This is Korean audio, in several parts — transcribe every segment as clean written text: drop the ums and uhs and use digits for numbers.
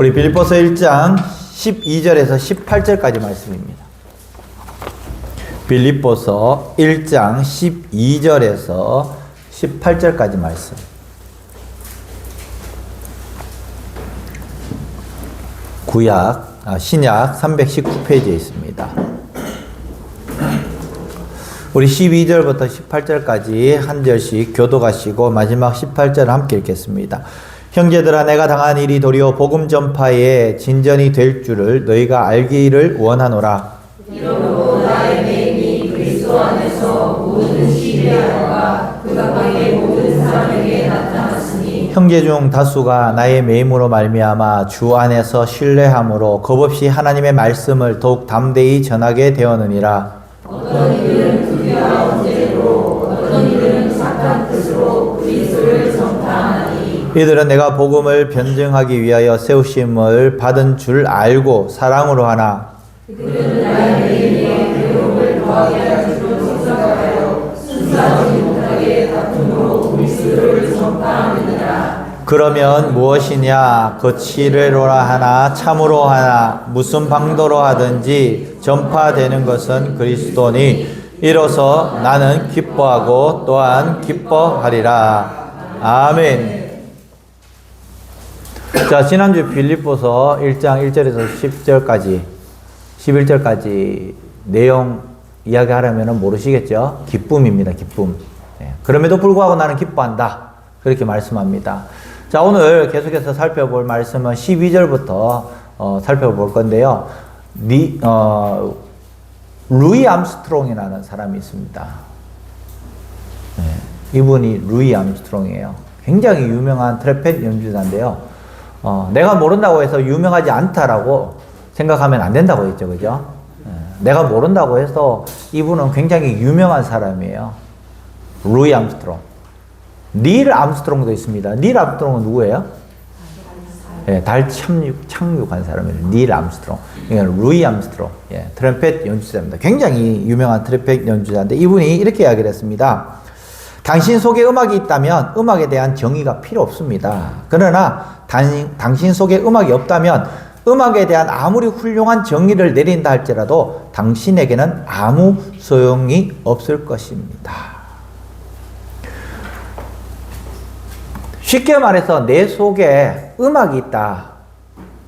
우리 빌립보서 1장 12절에서 18절까지 말씀입니다. 빌립보서 1장 12절에서 18절까지 말씀. 신약 319페이지에 있습니다. 우리 12절부터 18절까지 한 절씩 교독하시고 마지막 18절을 함께 읽겠습니다. 형제들아, 내가 당한 일이 도리어 복음 전파에 진전이 될 줄을 너희가 알기를 원하노라. 이러므로 나의 매임이 그리스도 안에서 모든 시리아와 그 각각의 모든 사람에게 나타났으니 형제 중 다수가 나의 매임으로 말미암아 주 안에서 신뢰함으로 겁없이 하나님의 말씀을 더욱 담대히 전하게 되었느니라. 어떤 이들은 불교와 언제로 어떤 이들은 착한 뜻으로 그리스도를 정탐하니 이들은 내가 복음을 변증하기 위하여 세우심을 받은 줄 알고 사랑으로 하나 그들은 나의 매임에 괴로움을 더하게 할 줄로 생각하여 순수하지 못하게 다툼으로 그리스도를 정탐하느니라. 그러면 무엇이냐? 거칠애로라 하나 참으로 하나 무슨 방도로 하든지 전파되는 것은 그리스도니 이로써 나는 기뻐하고 또한 기뻐하리라. 아멘. 자, 지난주 빌립보서 1장 1절에서 10절까지 11절까지 내용 이야기하려면 모르시겠죠? 기쁨입니다. 기쁨. 그럼에도 불구하고 나는 기뻐한다. 그렇게 말씀합니다. 자, 오늘 계속해서 살펴볼 말씀은 12절부터 살펴볼 건데요. 루이 암스트롱이라는 사람이 있습니다. 이분이 루이 암스트롱이에요. 굉장히 유명한 트럼펫 연주자인데요. 내가 모른다고 해서 유명하지 않다라고 생각하면 안 된다고 했죠. 그죠? 내가 모른다고 해서 이분은 굉장히 유명한 사람이에요. 루이 암스트롱. 닐 암스트롱도 있습니다. 닐 암스트롱은 누구예요? 달 착륙한 사람이에요. 닐 암스트롱. 그러니까 루이 암스트롱. 트럼펫 연주자입니다. 굉장히 유명한 트럼펫 연주자인데 이분이 이렇게 이야기를 했습니다. 당신 속에 음악이 있다면 음악에 대한 정의가 필요 없습니다. 그러나 당신 속에 음악이 없다면 음악에 대한 아무리 훌륭한 정의를 내린다 할지라도 당신에게는 아무 소용이 없을 것입니다. 쉽게 말해서 내 속에 음악이 있다.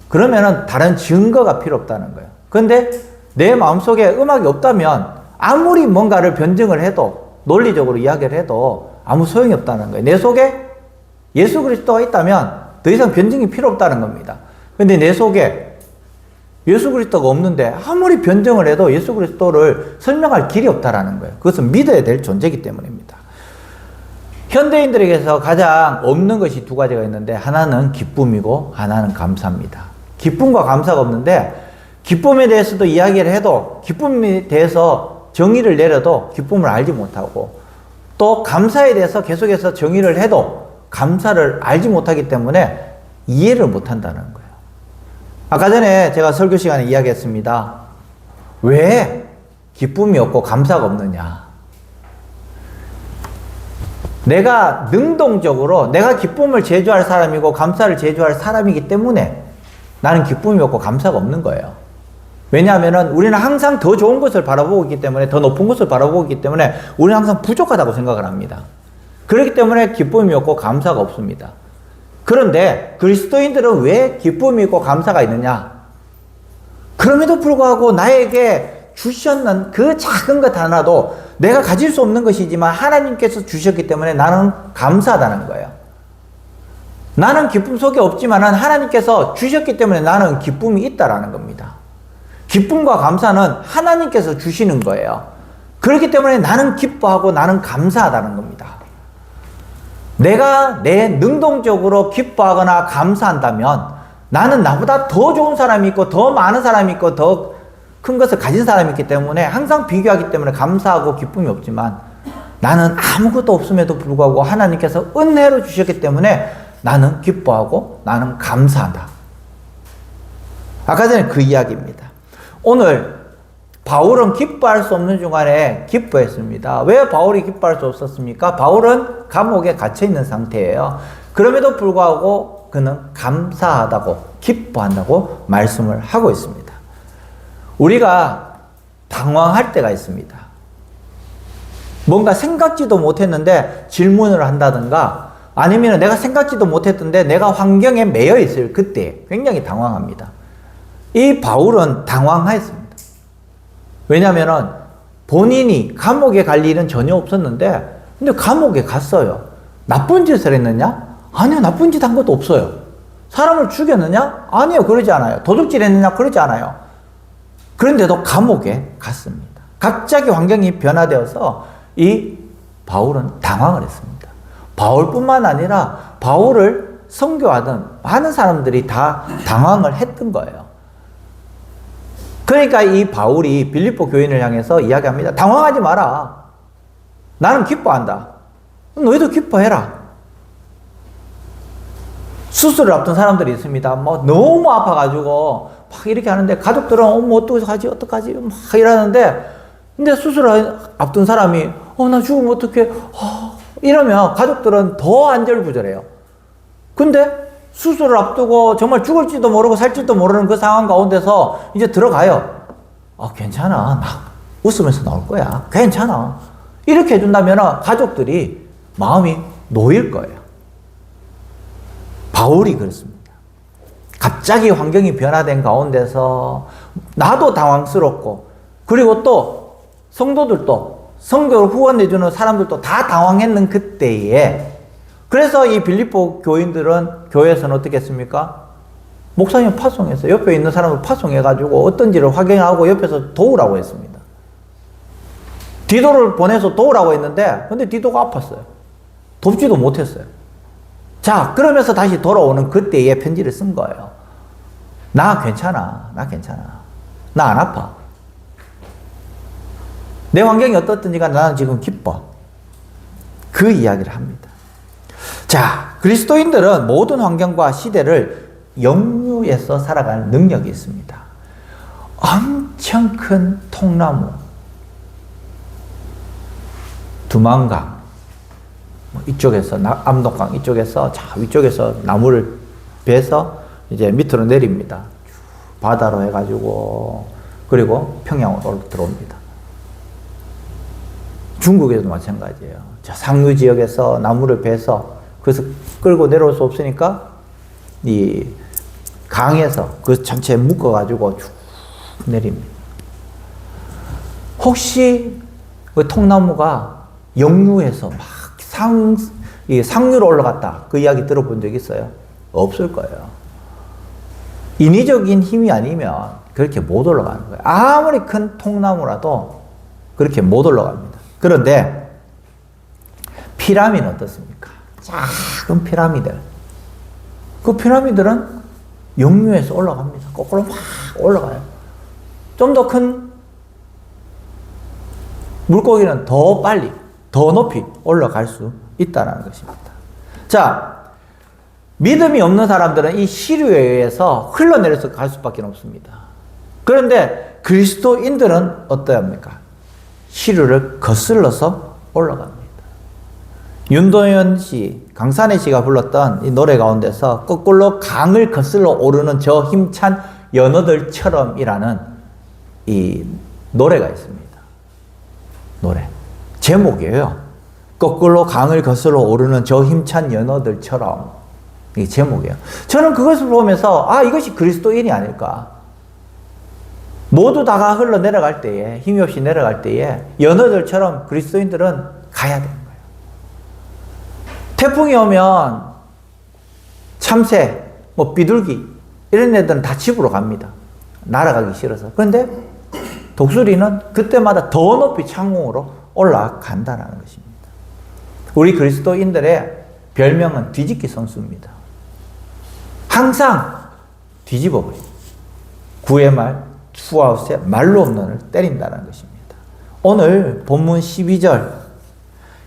그러면은 다른 증거가 필요 없다는 거예요. 그런데 내 마음속에 음악이 없다면 아무리 뭔가를 변증을 해도 논리적으로 이야기를 해도 아무 소용이 없다는 거예요. 내 속에 예수 그리스도가 있다면 더 이상 변증이 필요 없다는 겁니다. 근데 내 속에 예수 그리스도가 없는데 아무리 변증을 해도 예수 그리스도를 설명할 길이 없다라는 거예요. 그것은 믿어야 될 존재이기 때문입니다. 현대인들에게서 가장 없는 것이 두 가지가 있는데 하나는 기쁨이고 하나는 감사입니다. 기쁨과 감사가 없는데 기쁨에 대해서도 이야기를 해도 기쁨에 대해서 정의를 내려도 기쁨을 알지 못하고 또 감사에 대해서 계속해서 정의를 해도 감사를 알지 못하기 때문에 이해를 못한다는 거예요. 아까 전에 제가 설교 시간에 이야기했습니다. 왜 기쁨이 없고 감사가 없느냐? 내가 능동적으로 내가 기쁨을 제조할 사람이고 감사를 제조할 사람이기 때문에 나는 기쁨이 없고 감사가 없는 거예요. 왜냐하면 우리는 항상 더 좋은 것을 바라보고 있기 때문에 더 높은 것을 바라보고 있기 때문에 우리는 항상 부족하다고 생각을 합니다. 그렇기 때문에 기쁨이 없고 감사가 없습니다. 그런데 그리스도인들은 왜 기쁨이 있고 감사가 있느냐? 그럼에도 불구하고 나에게 주셨는 그 작은 것 하나도 내가 가질 수 없는 것이지만 하나님께서 주셨기 때문에 나는 감사하다는 거예요. 나는 기쁨 속에 없지만 하나님께서 주셨기 때문에 나는 기쁨이 있다라는 겁니다. 기쁨과 감사는 하나님께서 주시는 거예요. 그렇기 때문에 나는 기뻐하고 나는 감사하다는 겁니다. 내가 내 능동적으로 기뻐하거나 감사한다면 나는 나보다 더 좋은 사람이 있고 더 많은 사람이 있고 더 큰 것을 가진 사람이 있기 때문에 항상 비교하기 때문에 감사하고 기쁨이 없지만 나는 아무것도 없음에도 불구하고 하나님께서 은혜로 주셨기 때문에 나는 기뻐하고 나는 감사하다. 아까 전에 그 이야기입니다. 오늘 바울은 기뻐할 수 없는 중간에 기뻐했습니다. 왜 바울이 기뻐할 수 없었습니까? 바울은 감옥에 갇혀 있는 상태예요. 그럼에도 불구하고 그는 감사하다고, 기뻐한다고 말씀을 하고 있습니다. 우리가 당황할 때가 있습니다. 뭔가 생각지도 못했는데 질문을 한다든가, 아니면 내가 생각지도 못했던데 내가 환경에 매여 있을 그때 굉장히 당황합니다. 이 바울은 당황했습니다. 왜냐하면 본인이 감옥에 갈 일은 전혀 없었는데, 근데 감옥에 갔어요. 나쁜 짓을 했느냐? 아니요, 나쁜 짓 한 것도 없어요. 사람을 죽였느냐? 아니요, 그러지 않아요. 도둑질 했느냐? 그러지 않아요. 그런데도 감옥에 갔습니다. 갑자기 환경이 변화되어서 이 바울은 당황을 했습니다. 바울뿐만 아니라 바울을 선교하던 많은 사람들이 다 당황을 했던 거예요. 그러니까 이 바울이 빌립보 교인을 향해서 이야기합니다. 당황하지 마라. 나는 기뻐한다. 너희도 기뻐해라. 수술을 앞둔 사람들이 있습니다. 뭐 너무 아파가지고 막 이렇게 하는데 가족들은 어떡하지 막 이러는데, 근데 수술을 앞둔 사람이 나 죽으면 어떡해 이러면 가족들은 더 안절부절해요. 근데 수술을 앞두고 정말 죽을지도 모르고 살지도 모르는 그 상황 가운데서 이제 들어가요. 괜찮아. 막 웃으면서 나올 거야. 괜찮아. 이렇게 해준다면 가족들이 마음이 놓일 거예요. 바울이 그렇습니다. 갑자기 환경이 변화된 가운데서 나도 당황스럽고, 그리고 또 성도들도, 성교를 후원해주는 사람들도 다 당황했는 그때에, 그래서 이 빌립보 교인들은 교회에서는 어떻게 했습니까? 목사님 파송해서 옆에 있는 사람을 파송해가지고 어떤지를 확인하고 옆에서 도우라고 했습니다. 디도를 보내서 도우라고 했는데, 근데 디도가 아팠어요. 돕지도 못했어요. 자, 그러면서 다시 돌아오는 그때에 편지를 쓴 거예요. 나 괜찮아. 나 괜찮아. 나 안 아파. 내 환경이 어떻든지가 나는 지금 기뻐. 그 이야기를 합니다. 자, 그리스도인들은 모든 환경과 시대를 영유에서 살아가는 능력이 있습니다. 엄청 큰 통나무, 두만강, 이쪽에서 압록강 이쪽에서 위쪽에서 나무를 베서 이제 밑으로 내립니다. 바다로 해가지고, 그리고 평양으로 들어옵니다. 중국에도 마찬가지예요. 저 상류 지역에서 나무를 베서, 그래서 끌고 내려올 수 없으니까 이 강에서 그 전체에 묶어가지고 쭉 내립니다. 혹시 그 통나무가 영유에서 막 상류로 올라갔다, 그 이야기 들어본 적 있어요? 없을 거예요. 인위적인 힘이 아니면 그렇게 못 올라가는 거예요. 아무리 큰 통나무라도 그렇게 못 올라갑니다. 그런데 피라미드는 어떻습니까? 작은 피라미드. 그 피라미드는 영유에서 올라갑니다. 거꾸로 막 올라가요. 좀 더 큰 물고기는 더 빨리, 더 높이 올라갈 수 있다는 것입니다. 자, 믿음이 없는 사람들은 이 시류에 의해서 흘러내려서 갈 수밖에 없습니다. 그런데 그리스도인들은 어떠합니까? 시류를 거슬러서 올라갑니다. 윤도현 씨, 강산혜 씨가 불렀던 이 노래 가운데서 거꾸로 강을 거슬러 오르는 저 힘찬 연어들처럼이라는 이 노래가 있습니다. 노래. 제목이에요. 거꾸로 강을 거슬러 오르는 저 힘찬 연어들처럼. 이게 제목이에요. 저는 그것을 보면서, 이것이 그리스도인이 아닐까. 모두 다가 흘러내려갈 때에, 힘이 없이 내려갈 때에 연어들처럼 그리스도인들은 가야 되는 거예요. 태풍이 오면 참새, 비둘기 이런 애들은 다 집으로 갑니다. 날아가기 싫어서. 그런데 독수리는 그때마다 더 높이 창공으로 올라간다는 것입니다. 우리 그리스도인들의 별명은 뒤집기 선수입니다. 항상 뒤집어버립니다. 구의 말, 투아웃에 말로 홈런을 때린다는 것입니다. 오늘 본문 12절,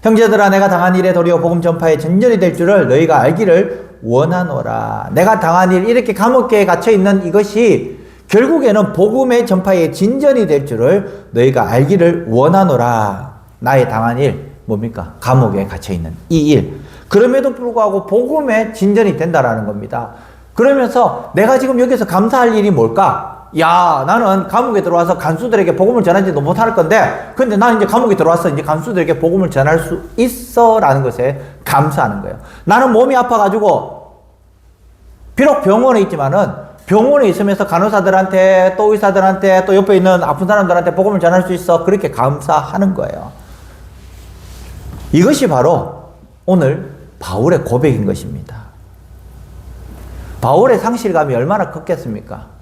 형제들아 내가 당한 일에 도리어 복음 전파에 전전이 될 줄을 너희가 알기를 원하노라. 내가 당한 일, 이렇게 감옥에 갇혀있는 이것이 결국에는 복음의 전파에 진전이 될 줄을 너희가 알기를 원하노라. 나의 당한 일 뭡니까? 감옥에 갇혀있는 이 일. 그럼에도 불구하고 복음에 진전이 된다라는 겁니다. 그러면서 내가 지금 여기서 감사할 일이 뭘까? 야, 나는 감옥에 들어와서 간수들에게 복음을 전하지도 못할 건데, 근데 나는 이제 감옥에 들어와서 이제 간수들에게 복음을 전할 수 있어 라는 것에 감사하는 거예요. 나는 몸이 아파가지고 비록 병원에 있지만은 병원에 있으면서 간호사들한테 또 의사들한테 또 옆에 있는 아픈 사람들한테 복음을 전할 수 있어. 그렇게 감사하는 거예요. 이것이 바로 오늘 바울의 고백인 것입니다. 바울의 상실감이 얼마나 컸겠습니까?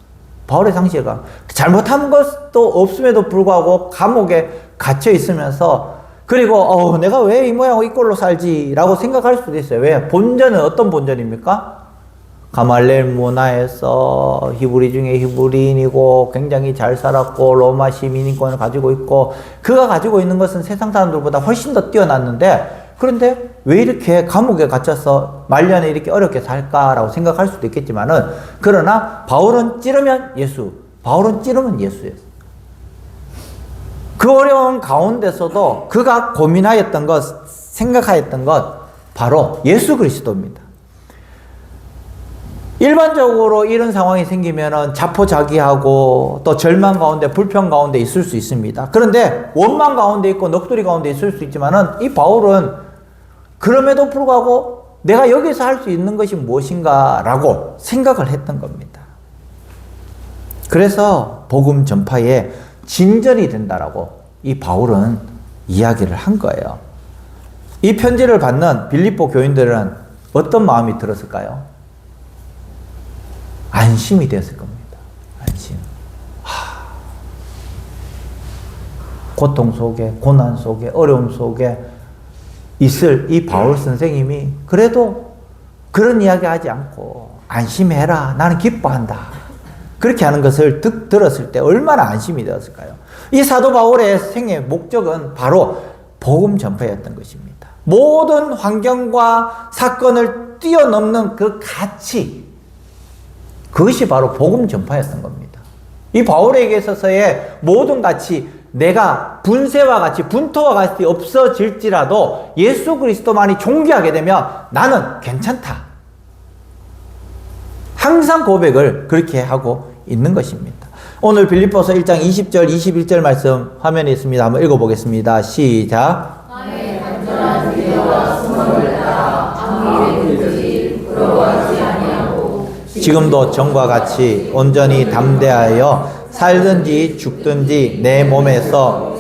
바울의 상실감. 잘못한 것도 없음에도 불구하고 감옥에 갇혀 있으면서 그리고 내가 왜 이 모양 이 꼴로 살지? 라고 생각할 수도 있어요. 왜? 본전은 어떤 본전입니까? 가말렐 문화에서 히브리 중에 히브리인이고 굉장히 잘 살았고 로마 시민권을 가지고 있고 그가 가지고 있는 것은 세상 사람들보다 훨씬 더 뛰어났는데 그런데 왜 이렇게 감옥에 갇혀서 말년에 이렇게 어렵게 살까라고 생각할 수도 있겠지만은 그러나 바울은 찌르면 예수, 바울은 찌르면 예수였어요. 그 어려운 가운데서도 그가 고민하였던 것, 생각하였던 것 바로 예수 그리스도입니다. 일반적으로 이런 상황이 생기면은 자포자기하고 또 절망 가운데 불평 가운데 있을 수 있습니다. 그런데 원망 가운데 있고 넋두리 가운데 있을 수 있지만은 이 바울은 그럼에도 불구하고 내가 여기서 할 수 있는 것이 무엇인가 라고 생각을 했던 겁니다. 그래서 복음 전파에 진전이 된다라고 이 바울은 이야기를 한 거예요. 이 편지를 받는 빌립보 교인들은 어떤 마음이 들었을까요? 안심이 되었을 겁니다. 안심. 고통 속에, 고난 속에, 어려움 속에 있을 이 바울 선생님이 그래도 그런 이야기 하지 않고 안심해라. 나는 기뻐한다. 그렇게 하는 것을 들었을 때 얼마나 안심이 되었을까요? 이 사도 바울의 생의 목적은 바로 복음 전파였던 것입니다. 모든 환경과 사건을 뛰어넘는 그 가치, 그것이 바로 복음 전파였던 겁니다. 이 바울에게 있어서의 모든 가치, 내가 분쇄와 같이 분토와 같이 없어질지라도 예수 그리스도만이 존귀하게 되면 나는 괜찮다. 항상 고백을 그렇게 하고 있는 것입니다. 오늘 빌립보서 1장 20절 21절 말씀 화면에 있습니다. 한번 읽어보겠습니다. 시작. 나의 간절한 기도와 소망을 따라 아무 일든지 부러워하지 아니하고 지금도 전과 같이 온전히 담대하여 살든지 죽든지 내 몸에서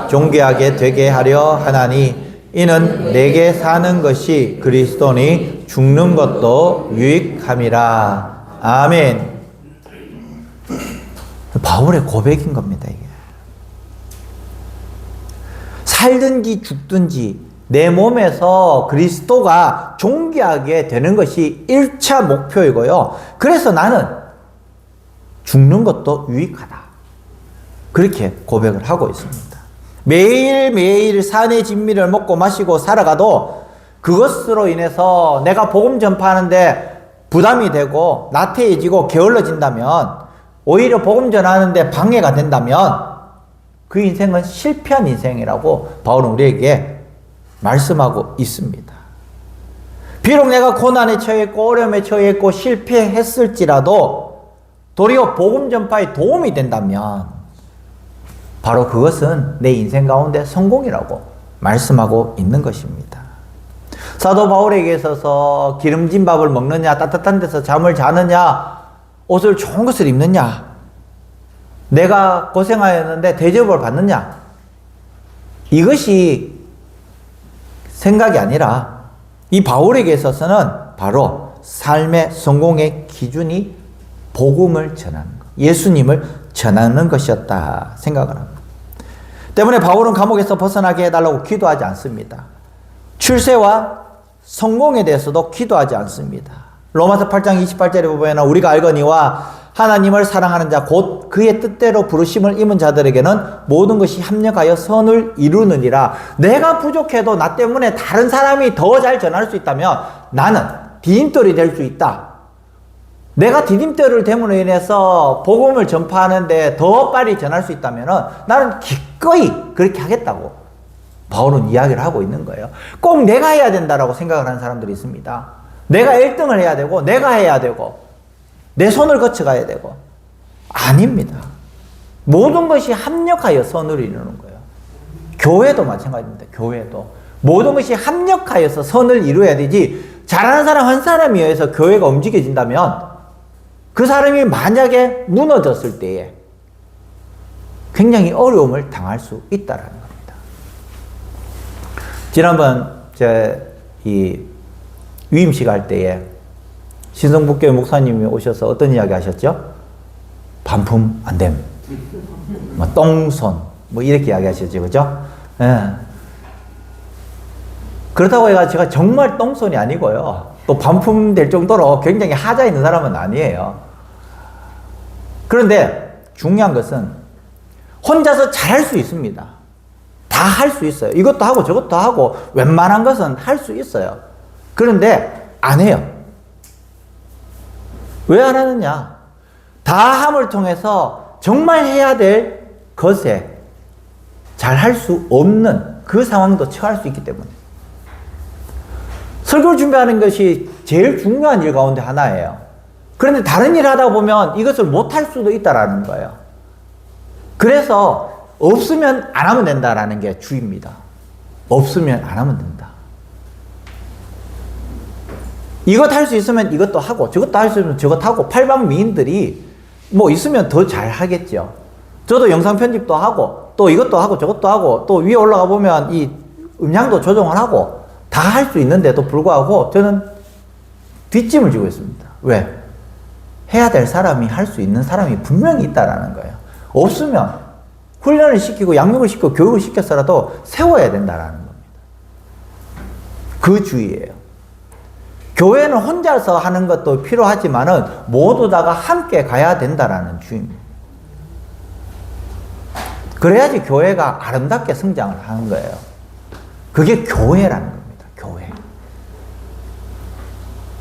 존귀하게 되게 하려 하나니 이는 내게 사는 것이 그리스도니 죽는 것도 유익함이라. 아멘. 바울의 고백인 겁니다. 이게. 살든지 죽든지 내 몸에서 그리스도가 존귀하게 되는 것이 1차 목표이고요. 그래서 나는 죽는 것도 유익하다. 그렇게 고백을 하고 있습니다. 매일매일 산의 진미를 먹고 마시고 살아가도 그것으로 인해서 내가 복음 전파하는데 부담이 되고 나태해지고 게을러진다면 오히려 복음 전하는데 방해가 된다면 그 인생은 실패한 인생이라고 바울은 우리에게 말씀하고 있습니다. 비록 내가 고난에 처했고 어려움에 처했고 실패했을지라도 도리어 복음 전파에 도움이 된다면 바로 그것은 내 인생 가운데 성공이라고 말씀하고 있는 것입니다. 사도 바울에게 있어서 기름진 밥을 먹느냐, 따뜻한 데서 잠을 자느냐, 옷을 좋은 것을 입느냐, 내가 고생하였는데 대접을 받느냐, 이것이 생각이 아니라 이 바울에게 있어서는 바로 삶의 성공의 기준이 복음을 전하는 것, 예수님을 전하는 것이었다 생각을 합니다. 때문에 바울은 감옥에서 벗어나게 해달라고 기도하지 않습니다. 출세와 성공에 대해서도 기도하지 않습니다. 로마서 8장 28절에 보면 우리가 알거니와 하나님을 사랑하는 자 곧 그의 뜻대로 부르심을 입은 자들에게는 모든 것이 합력하여 선을 이루느니라. 내가 부족해도 나 때문에 다른 사람이 더 잘 전할 수 있다면 나는 디딤돌이 될 수 있다. 내가 디딤돌을 됨으로 인해서 복음을 전파하는데 더 빨리 전할 수 있다면 나는 기꺼이 그렇게 하겠다고 바울은 이야기를 하고 있는 거예요. 꼭 내가 해야 된다라고 생각을 하는 사람들이 있습니다. 내가 1등을 해야 되고, 내가 해야 되고, 내 손을 거쳐가야 되고. 아닙니다. 모든 것이 합력하여 선을 이루는 거예요. 교회도 마찬가지입니다. 교회도. 모든 것이 합력하여서 선을 이루어야 되지, 잘하는 사람 한 사람에 의해서 교회가 움직여진다면 그 사람이 만약에 무너졌을 때에 굉장히 어려움을 당할 수 있다는 겁니다. 지난번 이 위임식 할 때에 신성북교회 목사님이 오셔서 어떤 이야기 하셨죠? 반품 안 됨. 뭐 똥손. 뭐 이렇게 이야기 하셨죠. 그죠? 예. 그렇다고 해가지고 제가 정말 똥손이 아니고요. 또 반품될 정도로 굉장히 하자 있는 사람은 아니에요. 그런데 중요한 것은 혼자서 잘할 수 있습니다. 다 할 수 있어요. 이것도 하고 저것도 하고 웬만한 것은 할 수 있어요. 그런데 안 해요. 왜 안 하느냐? 다함을 통해서 정말 해야 될 것에 잘 할 수 없는 그 상황도 처할 수 있기 때문에. 설교를 준비하는 것이 제일 중요한 일 가운데 하나예요. 그런데 다른 일을 하다 보면 이것을 못할 수도 있다라는 거예요. 그래서 없으면 안 하면 된다라는 게 주입니다. 없으면 안 하면 된다. 이것 할 수 있으면 이것도 하고 저것도 할 수 있으면 저것 하고 팔방미인들이 뭐 있으면 더 잘 하겠죠. 저도 영상 편집도 하고 또 이것도 하고 저것도 하고 또 위에 올라가 보면 이 음향도 조정을 하고 다 할 수 있는데도 불구하고 저는 뒷짐을 지고 있습니다. 왜? 해야 될 사람이 할 수 있는 사람이 분명히 있다라는 거예요. 없으면 훈련을 시키고 양육을 시키고 교육을 시켜서라도 세워야 된다라는 겁니다. 그 주의예요. 교회는 혼자서 하는 것도 필요하지만은 모두 다가 함께 가야 된다라는 주의입니다. 그래야지 교회가 아름답게 성장을 하는 거예요. 그게 교회라는 겁니다. 교회.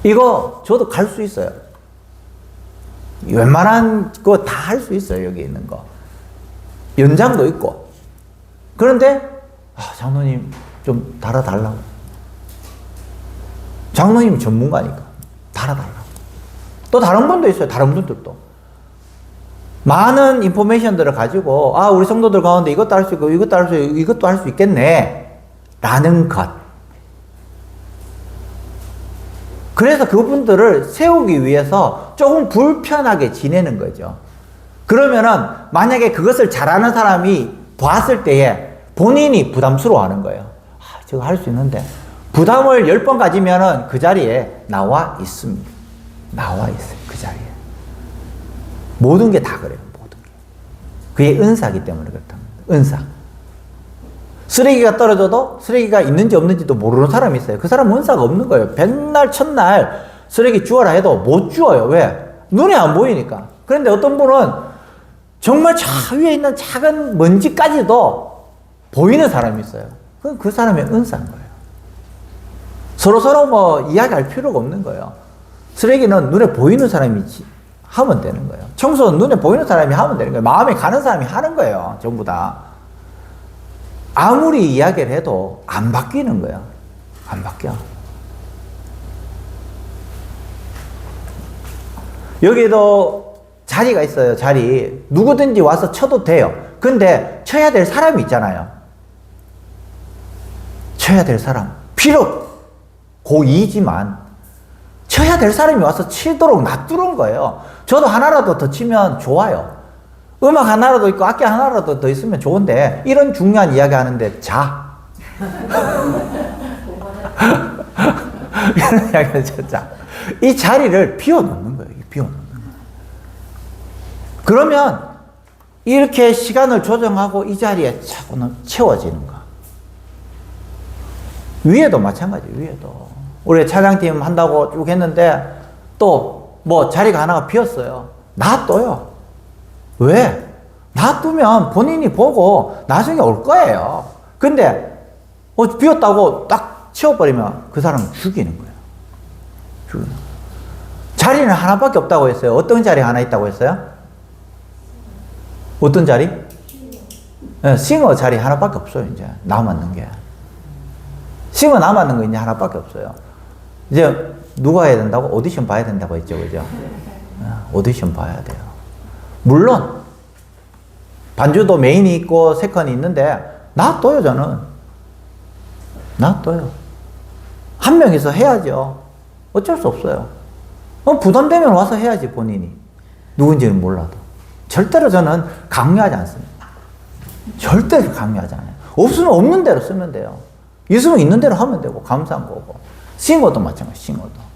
이거 저도 갈 수 있어요. 웬만한 거 다 할 수 있어요. 여기 있는 거. 연장도 있고. 그런데 장로님 좀 달아달라고. 장로님이 전문가니까 달아달라고. 또 다른 분도 있어요. 다른 분들도. 많은 인포메이션들을 가지고 우리 성도들 가운데 이것도 할 수 있고 이것도 할 수 있고 이것도 할 수 있겠네 라는 것. 그래서 그분들을 세우기 위해서 조금 불편하게 지내는 거죠. 그러면은 만약에 그것을 잘하는 사람이 봤을 때에 본인이 부담스러워하는 거예요. 저거 할 수 있는데. 부담을 10번 가지면은 그 자리에 나와 있습니다. 나와 있어요. 그 자리에. 모든 게 다 그래요. 모든 게. 그게 은사기 때문에 그렇답니다. 은사. 쓰레기가 떨어져도 쓰레기가 있는지 없는지도 모르는 사람이 있어요. 그 사람은 은사가 없는 거예요. 백날 첫날 쓰레기 주워라 해도 못 주워요. 왜? 눈에 안 보이니까. 그런데 어떤 분은 정말 저 위에 있는 작은 먼지까지도 보이는 사람이 있어요. 그건 그 사람의 은사인 거예요. 서로 뭐 이야기할 필요가 없는 거예요. 쓰레기는 눈에 보이는 사람이 하면 되는 거예요. 청소는 눈에 보이는 사람이 하면 되는 거예요. 마음에 가는 사람이 하는 거예요. 전부 다. 아무리 이야기를 해도 안 바뀌는 거예요. 안 바뀌어. 여기도 자리가 있어요. 자리. 누구든지 와서 쳐도 돼요. 근데 쳐야 될 사람이 있잖아요. 쳐야 될 사람. 비록 고2지만 쳐야 될 사람이 와서 치도록 놔두는 거예요. 저도 하나라도 더 치면 좋아요. 음악 하나라도 있고 악기 하나라도 더 있으면 좋은데 이런 중요한 이야기 하는데 자. 이런 이야기를 진짜. 이 자리를 비워놓는 거예요. 비워놓는 거예요. 그러면 이렇게 시간을 조정하고 이 자리에 차고는 채워지는 거. 위에도 마찬가지예요. 위에도. 우리 차장팀 한다고 쭉 했는데 또 뭐 자리가 하나가 비었어요. 놔둬요. 왜? 놔두면 본인이 보고 나중에 올 거예요. 근데 비었다고 딱 채워버리면 그 사람은 죽이는 거예요. 죽이는 거예요. 자리는 하나밖에 없다고 했어요. 어떤 자리 하나 있다고 했어요? 어떤 자리? 싱어 자리 하나밖에 없어요, 이제. 남았는 게. 싱어 남았는 거 이제 하나밖에 없어요. 이제 누가 해야 된다고? 오디션 봐야 된다고 했죠, 그죠? 오디션 봐야 돼요. 물론, 반주도 메인이 있고 세컨이 있는데, 놔둬요, 저는. 놔둬요. 한 명이서 해야죠. 어쩔 수 없어요. 부담되면 와서 해야지, 본인이. 누군지는 몰라도. 절대로 저는 강요하지 않습니다. 절대로 강요하지 않아요. 없으면 없는 대로 쓰면 돼요. 있으면 있는 대로 하면 되고, 감사한 거고. 싱어도 마찬가지, 싱어도.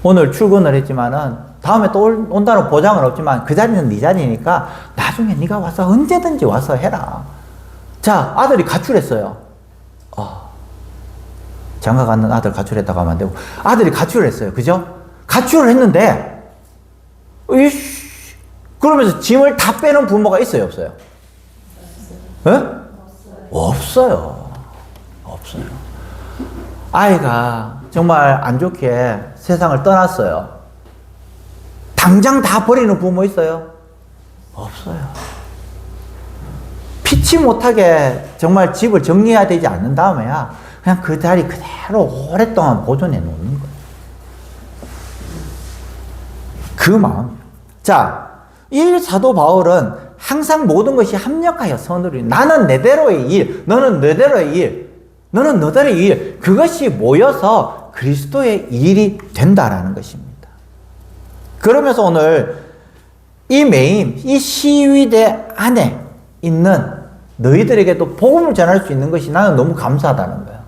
오늘 출근을 했지만은, 다음에 또 온다는 보장은 없지만, 그 자리는 네 자리니까, 나중에 네가 와서 언제든지 와서 해라. 자, 아들이 가출했어요. 장가 갔는 아들 가출했다고 하면 안 되고, 아들이 가출을 했어요. 그죠? 가출을 했는데, 그러면서 짐을 다 빼는 부모가 있어요, 없어요? 예? 없어요. 없어요. 아이가 정말 안 좋게 세상을 떠났어요. 당장 다 버리는 부모 있어요? 없어요. 피치 못하게 정말 집을 정리해야 되지 않는 다음에야 그냥 그 자리 그대로 오랫동안 보존해 놓는 거예요. 그 마음이에요. 자, 이 사도 바울은 항상 모든 것이 합력하여 선으로 나는 내대로의 일, 너는 너대로의 일, 너는 너대로의 일, 그것이 모여서 그리스도의 일이 된다라는 것입니다. 그러면서 오늘 이 메인, 이 시위대 안에 있는 너희들에게도 복음을 전할 수 있는 것이 나는 너무 감사하다는 거예요.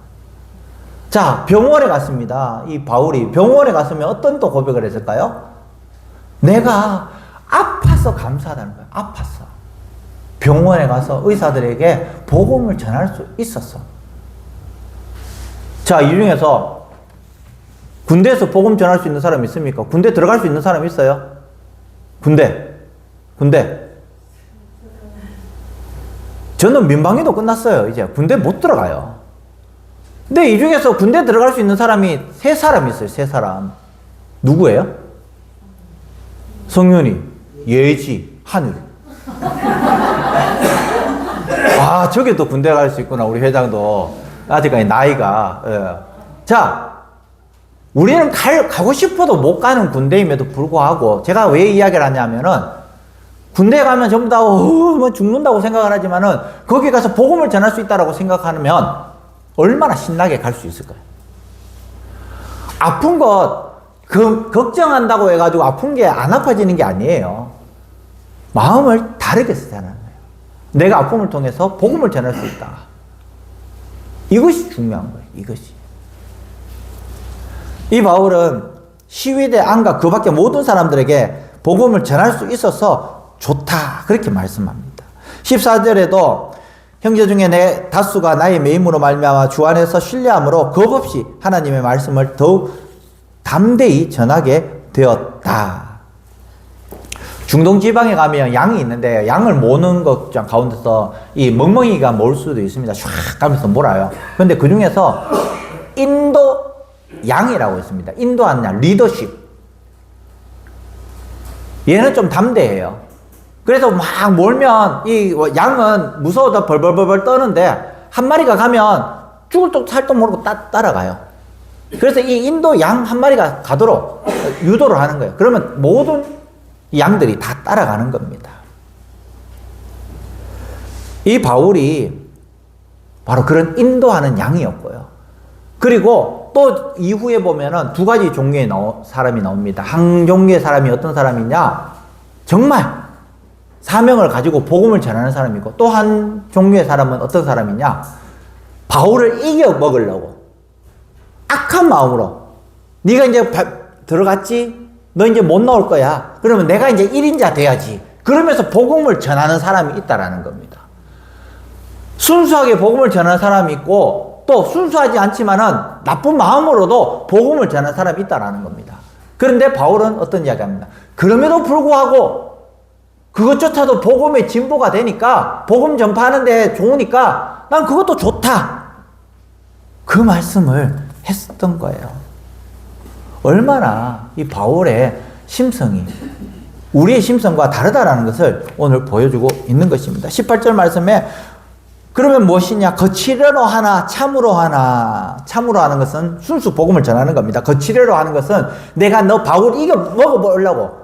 자, 병원에 갔습니다. 이 바울이 병원에 갔으면 어떤 또 고백을 했을까요? 내가 아파서 감사하다는 거예요. 아팠어. 병원에 가서 의사들에게 복음을 전할 수 있었어. 자, 이 중에서 군대에서 복음 전할 수 있는 사람 있습니까? 군대 들어갈 수 있는 사람 있어요? 군대. 저는 민방위도 끝났어요. 이제 군대 못 들어가요. 근데 이 중에서 군대 들어갈 수 있는 사람이 3사람 있어요. 3사람. 누구예요? 성윤이, 예지, 하늘. 아, 저게 또 군대 갈 수 있구나. 우리 회장도. 아직까지 나이가. 예. 자, 우리는 가고 싶어도 못 가는 군대임에도 불구하고, 제가 왜 이야기를 하냐면은, 군대 가면 전부 다, 뭐 죽는다고 생각을 하지만은, 거기 가서 복음을 전할 수 있다라고 생각하면, 얼마나 신나게 갈 수 있을까요? 아픈 것, 걱정한다고 해가지고 아픈 게 안 아파지는 게 아니에요. 마음을 다르게 쓰자는 거예요. 내가 아픔을 통해서 복음을 전할 수 있다. 이것이 중요한 거예요. 이것이. 이 바울은 시위대 안과 그 밖에 모든 사람들에게 복음을 전할 수 있어서 좋다. 그렇게 말씀합니다. 14절에도 형제 중에 내 다수가 나의 매임으로 말미암아 주 안에서 신뢰함으로 겁없이 하나님의 말씀을 더욱 담대히 전하게 되었다. 중동 지방에 가면 양이 있는데 양을 모는 것 가운데서 이 멍멍이가 몰 수도 있습니다. 쫙 가면서 몰아요. 그런데 그 중에서 인도 양이라고 있습니다. 인도하는 양, 리더십. 얘는 좀 담대해요. 그래서 막 몰면 이 양은 무서워서 벌벌벌벌 떠는데 한 마리가 가면 죽을 또 살도 모르고 따라가요. 그래서 이 인도 양 한 마리가 가도록 유도를 하는 거예요. 그러면 모든 양들이 다 따라가는 겁니다. 이 바울이 바로 그런 인도하는 양이었고요. 그리고 또 이후에 보면은 2가지 종류의 사람이 나옵니다. 한 종류의 사람이 어떤 사람이냐? 정말 사명을 가지고 복음을 전하는 사람이 있고, 또 한 종류의 사람은 어떤 사람이냐? 바울을 이겨 먹으려고 악한 마음으로, 네가 이제 들어갔지? 너 이제 못 나올 거야. 그러면 내가 이제 1인자 돼야지. 그러면서 복음을 전하는 사람이 있다라는 겁니다. 순수하게 복음을 전하는 사람이 있고, 또 순수하지 않지만은 나쁜 마음으로도 복음을 전하는 사람이 있다라는 겁니다. 그런데 바울은 어떤 이야기합니다. 그럼에도 불구하고 그것조차도 복음의 진보가 되니까, 복음 전파하는 데 좋으니까 난 그것도 좋다. 그 말씀을 했었던 거예요. 얼마나 이 바울의 심성이 우리의 심성과 다르다라는 것을 오늘 보여주고 있는 것입니다. 18절 말씀에 그러면 무엇이냐? 거칠어로 하나 참으로 하나. 참으로 하는 것은 순수 복음을 전하는 겁니다. 거칠어로 하는 것은 내가 너 바울 이겨 먹어보려고.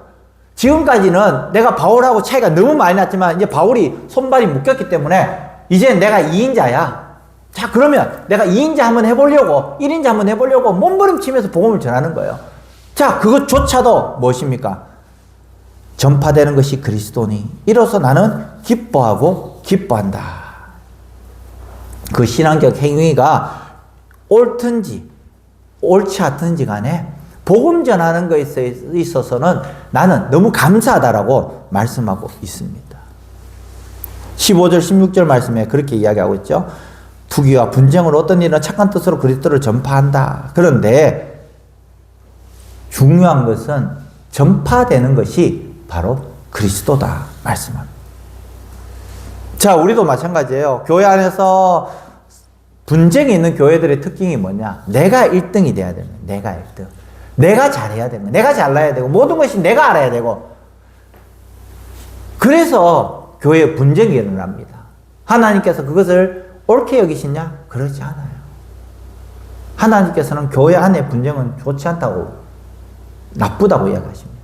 지금까지는 내가 바울하고 차이가 너무 많이 났지만 이제 바울이 손발이 묶였기 때문에 이제 내가 2인자야. 자, 그러면 내가 2인자 한번 해보려고, 1인자 한번 해보려고 몸부림치면서 복음을 전하는 거예요. 자, 그것조차도 무엇입니까? 전파되는 것이 그리스도니 이로써 나는 기뻐하고 기뻐한다. 그 신앙적 행위가 옳든지 옳지 않든지 간에 복음 전하는 것에 있어서는 나는 너무 감사하다라고 말씀하고 있습니다. 15절 16절 말씀에 그렇게 이야기하고 있죠. 투기와 분쟁으로 어떤 일은 착한 뜻으로 그리스도를 전파한다. 그런데 중요한 것은 전파되는 것이 바로 그리스도다 말씀합니다. 자, 우리도 마찬가지예요. 교회 안에서 분쟁이 있는 교회들의 특징이 뭐냐? 내가 1등이 돼야 되는 거예요. 내가 1등. 내가 잘해야 되는 거예요. 내가 잘나야 되고 모든 것이 내가 알아야 되고. 그래서 교회에 분쟁이 일어납니다. 하나님께서 그것을 옳게 여기시냐? 그렇지 않아요. 하나님께서는 교회 안에 분쟁은 좋지 않다고, 나쁘다고 이야기하십니다.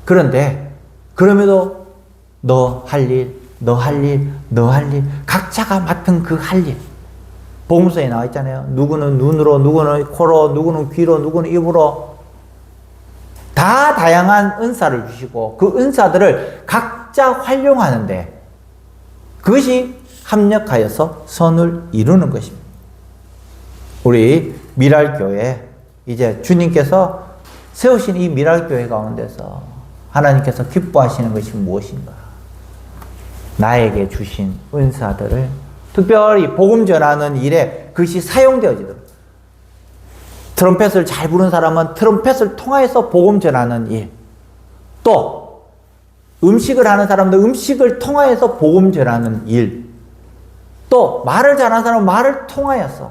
그런데 그럼에도 너 할 일, 너 할 일, 너 할 일, 각자가 맡은 그 할 일. 복음서에 나와 있잖아요. 누구는 눈으로, 누구는 코로, 누구는 귀로, 누구는 입으로. 다 다양한 은사를 주시고 그 은사들을 각자 활용하는데 그것이 합력하여서 선을 이루는 것입니다. 우리 미랄교회, 이제 주님께서 세우신 이 미랄교회 가운데서 하나님께서 기뻐하시는 것이 무엇인가? 나에게 주신 은사들을 특별히 복음 전하는 일에 그것이 사용되어지도록. 트럼펫을 잘 부는 사람은 트럼펫을 통하여서 복음 전하는 일. 또 음식을 하는 사람도 음식을 통하여서 복음 전하는 일. 또 말을 잘하는 사람은 말을 통하여서.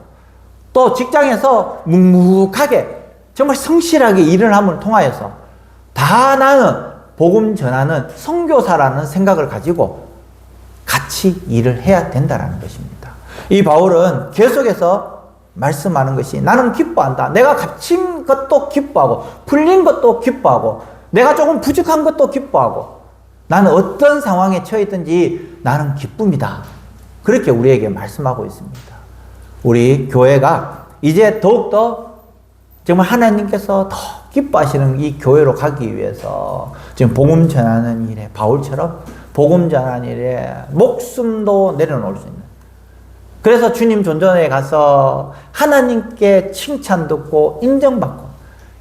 또 직장에서 묵묵하게 정말 성실하게 일을 함을 통하여서 다 나는 복음 전하는 선교사라는 생각을 가지고 같이 일을 해야 된다는 것입니다. 이 바울은 계속해서 말씀하는 것이 나는 기뻐한다. 내가 갇힌 것도 기뻐하고 풀린 것도 기뻐하고 내가 조금 부족한 것도 기뻐하고 나는 어떤 상황에 처했든지 나는 기쁨이다. 그렇게 우리에게 말씀하고 있습니다. 우리 교회가 이제 더욱더 정말 하나님께서 더 기뻐하시는 이 교회로 가기 위해서 지금 복음 전하는 일에 바울처럼 복음 전하는 일에 목숨도 내려놓을 수 있는. 그래서 주님 존전에 가서 하나님께 칭찬 듣고 인정받고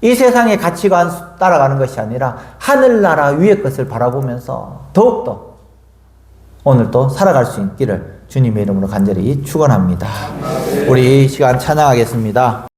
이 세상의 가치관 따라가는 것이 아니라 하늘나라 위의 것을 바라보면서 더욱더 오늘도 살아갈 수 있기를 주님의 이름으로 간절히 축원합니다. 우리 이 시간 찬양하겠습니다.